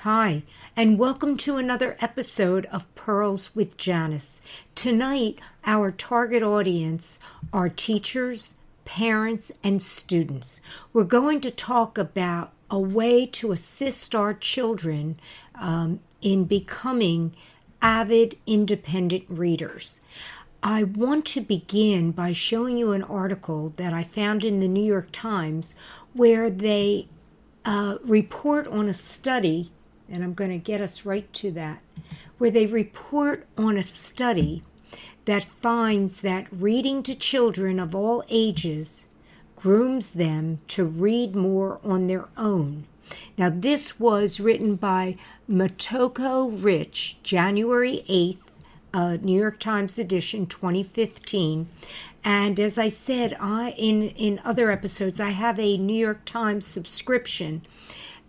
Hi, and welcome to another episode of Pearls with Janice. Tonight, our target audience are teachers, parents, and students. We're going to talk about a way to assist our children in becoming avid independent readers. I want to begin by showing you an article that I found in the New York Times where they report on a study, and I'm going to get us right to that, where they report on a study that finds that reading to children of all ages grooms them to read more on their own. Now, this was written by Motoko Rich, January 8th, New York Times edition, 2015. And as I said, in other episodes, I have a New York Times subscription,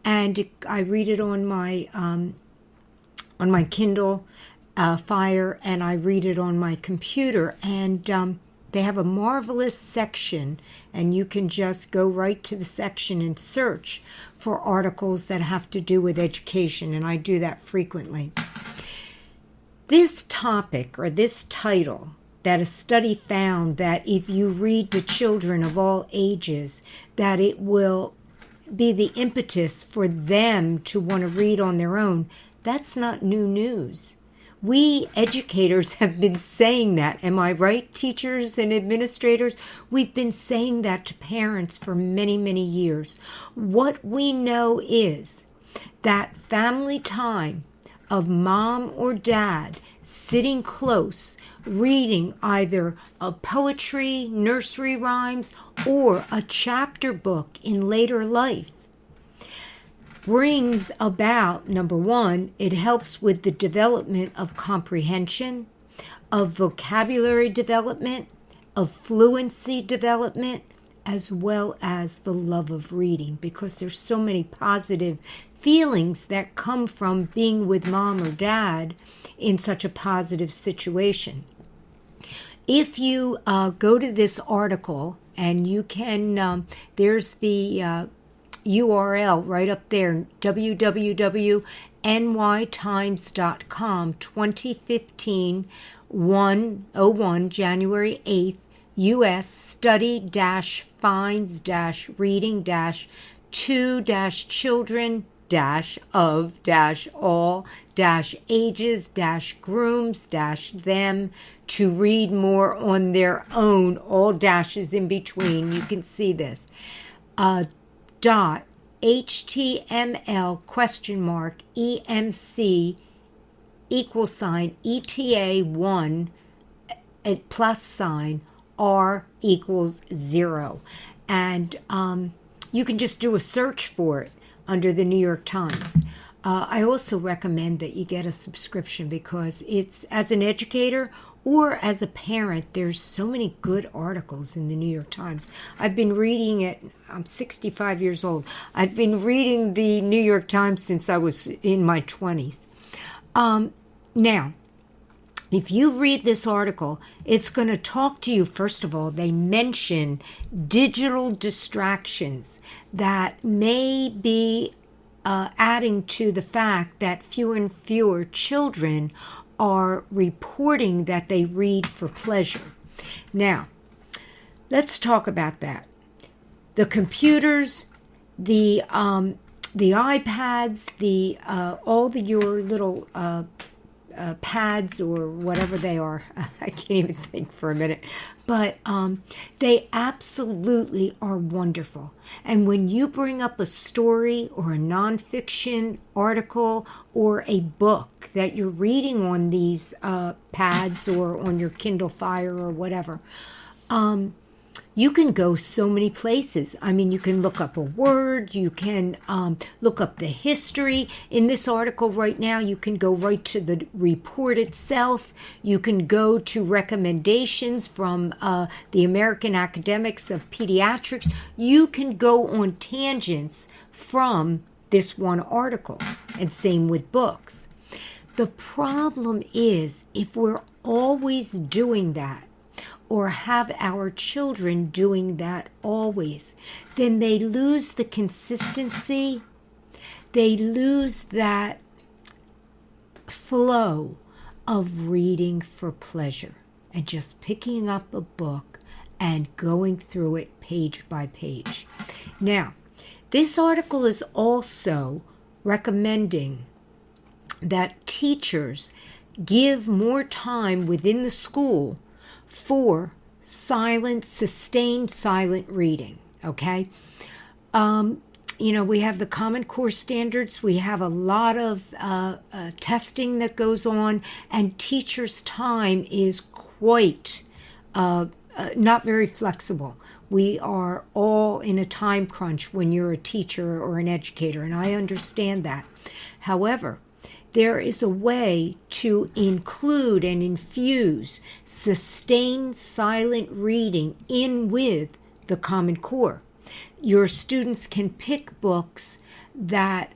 and I read it on my Kindle Fire, and I read it on my computer. And they have a marvelous section, and you can just go right to the section and search for articles that have to do with education, and I do that frequently. This topic, or this title, that a study found that if you read to children of all ages, that it will be the impetus for them to want to read on their own, that's not new news. We educators have been saying that. Am I right, teachers and administrators? We've been saying that to parents for many, many years. What we know is that family time of mom or dad sitting close, reading either a poetry, nursery rhymes, or a chapter book in later life brings about, number one, it helps with the development of comprehension, of vocabulary development, of fluency development, as well as the love of reading, because there's so many positive feelings that come from being with mom or dad in such a positive situation. If you go to this article, and you can, there's the URL right up there, www.nytimes.com, 2015 101, January 8th, U.S. study-finds-reading-to-children-of-all-ages-grooms-them to read more on their own, all dashes in between. You can see this. .html EMC =ETA1 +sign R = 0. And you can just do a search for it under the New York Times. I also recommend that you get a subscription because it's, as an educator or as a parent, there's so many good articles in the New York Times. I've been reading it. I'm 65 years old. I've been reading the New York Times since I was in my 20s. Now, if you read this article, it's going to talk to you. First of all, they mention digital distractions that may be adding to the fact that fewer and fewer children are reporting that they read for pleasure. Now, let's talk about that. The computers, the iPads, your little pads or whatever they are. I can't even think for a minute. But they absolutely are wonderful. And when you bring up a story or a nonfiction article or a book that you're reading on these pads or on your Kindle Fire or whatever, you can go so many places. I mean, you can look up a word, you can look up the history. In this article right now, you can go right to the report itself. You can go to recommendations from the American Academics of Pediatrics. You can go on tangents from this one article, and same with books. The problem is, if we're always doing that, or have our children doing that always, then they lose the consistency they lose that flow of reading for pleasure and just picking up a book and going through it page by page. Now, this article is also recommending that teachers give more time within the school for sustained silent reading, okay? We have the Common Core standards. We have a lot of testing that goes on, and teachers' time is quite not very flexible. We are all in a time crunch when you're a teacher or an educator, and I understand that. However, there is a way to include and infuse sustained silent reading in with the Common Core. Your students can pick books that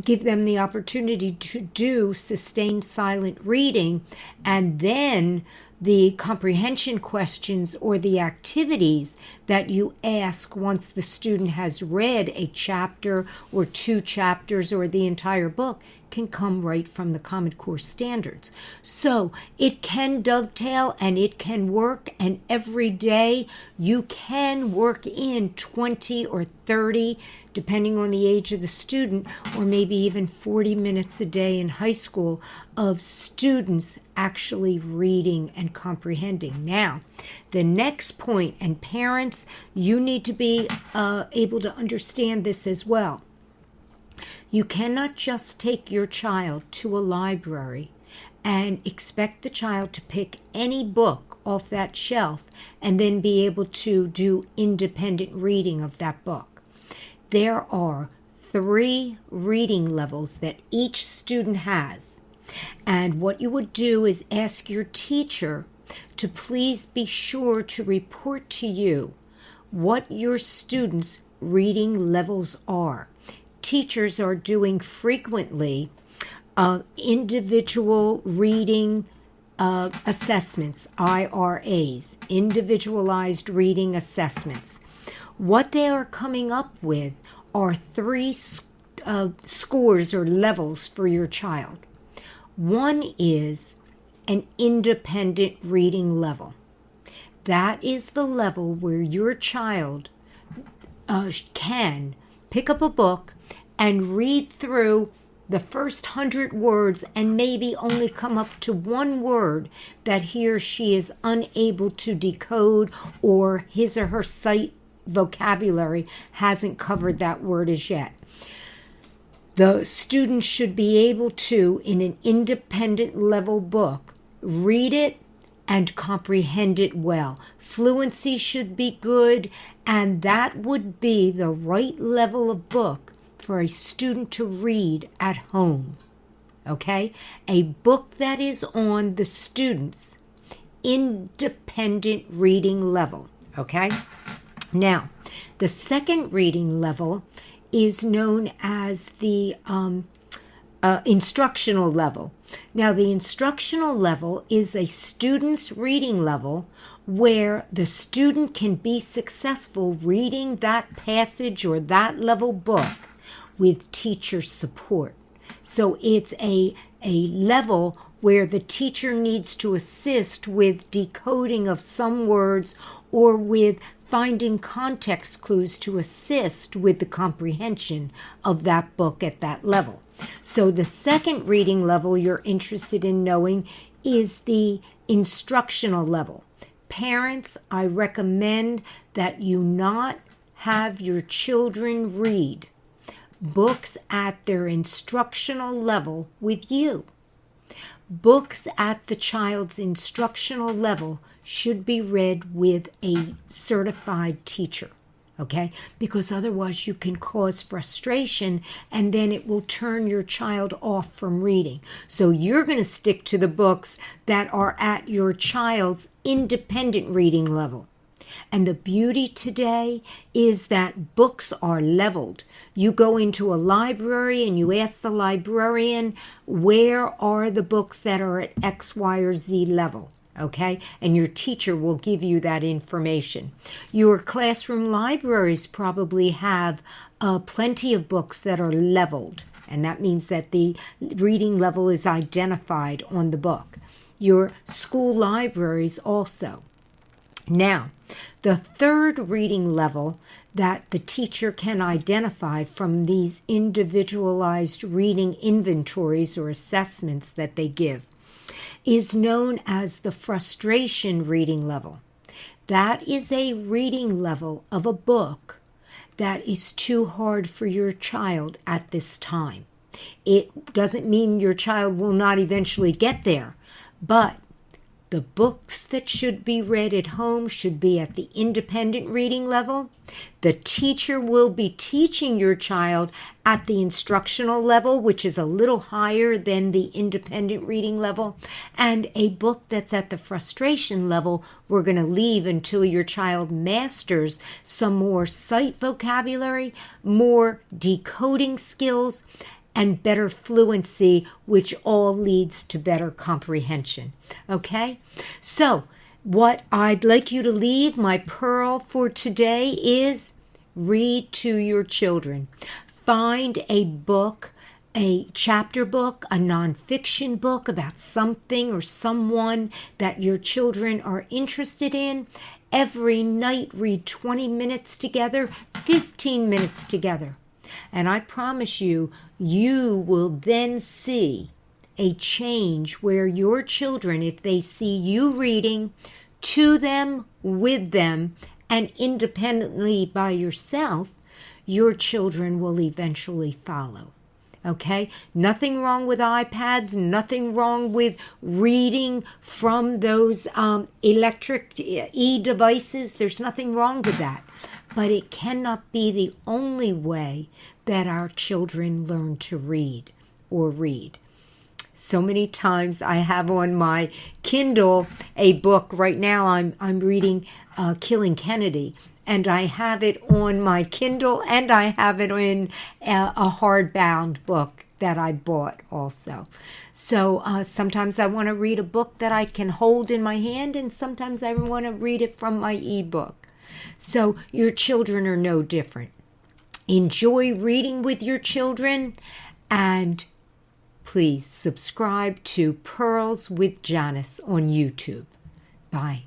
give them the opportunity to do sustained silent reading, and then the comprehension questions or the activities that you ask once the student has read a chapter or 2 chapters or the entire book can come right from the Common Core standards. So it can dovetail and it can work, and every day you can work in 20 or 30, depending on the age of the student, or maybe even 40 minutes a day in high school of students actually reading and comprehending. Now, the next point, and parents, you need to be able to understand this as well. You cannot just take your child to a library and expect the child to pick any book off that shelf and then be able to do independent reading of that book. There are 3 reading levels that each student has. And what you would do is ask your teacher to please be sure to report to you what your students' reading levels are. Teachers are doing frequently individual reading assessments, IRAs, individualized reading assessments. What they are coming up with are 3 scores or levels for your child. One is an independent reading level. That is the level where your child can pick up a book and read through the first 100 words and maybe only come up to 1 word that he or she is unable to decode, or his or her sight vocabulary hasn't covered that word as yet. The student should be able to, in an independent level book, read it and comprehend it well. Fluency should be good, and that would be the right level of book for a student to read at home. Okay? A book that is on the student's independent reading level. Okay? Now, the second reading level is known as the instructional level. Now, the instructional level is a student's reading level where the student can be successful reading that passage or that level book with teacher support. So it's a level where the teacher needs to assist with decoding of some words or with finding context clues to assist with the comprehension of that book at that level. So the second reading level you're interested in knowing is the instructional level. Parents, I recommend that you not have your children read books at their instructional level with you. Books at the child's instructional level should be read with a certified teacher, okay? Because otherwise you can cause frustration and then it will turn your child off from reading. So you're going to stick to the books that are at your child's independent reading level. And the beauty today is that books are leveled. You go into a library and you ask the librarian, where are the books that are at X, Y, or Z level? Okay? And your teacher will give you that information. Your classroom libraries probably have plenty of books that are leveled, and that means that the reading level is identified on the book. Your school libraries also. Now, the third reading level that the teacher can identify from these individualized reading inventories or assessments that they give is known as the frustration reading level. That is a reading level of a book that is too hard for your child at this time. It doesn't mean your child will not eventually get there, but the books that should be read at home should be at the independent reading level. The teacher will be teaching your child at the instructional level, which is a little higher than the independent reading level. And a book that's at the frustration level, we're going to leave until your child masters some more sight vocabulary, more decoding skills, and better fluency, which all leads to better comprehension. Okay? So, what I'd like you to leave, my pearl for today, is read to your children. Find a book, a chapter book, a nonfiction book about something or someone that your children are interested in. Every night, read 20 minutes together, 15 minutes together. And I promise you, you will then see a change where your children, if they see you reading to them, with them, and independently by yourself, your children will eventually follow. Okay? Nothing wrong with iPads, nothing wrong with reading from those electric e-devices. There's nothing wrong with that. But it cannot be the only way that our children learn to read or read. So many times I have on my Kindle a book. Right now I'm reading Killing Kennedy, and I have it on my Kindle, and I have it in a hardbound book that I bought also. So sometimes I want to read a book that I can hold in my hand, and sometimes I want to read it from my ebook. So your children are no different. Enjoy reading with your children, and please subscribe to Pearls with Janice on YouTube. Bye.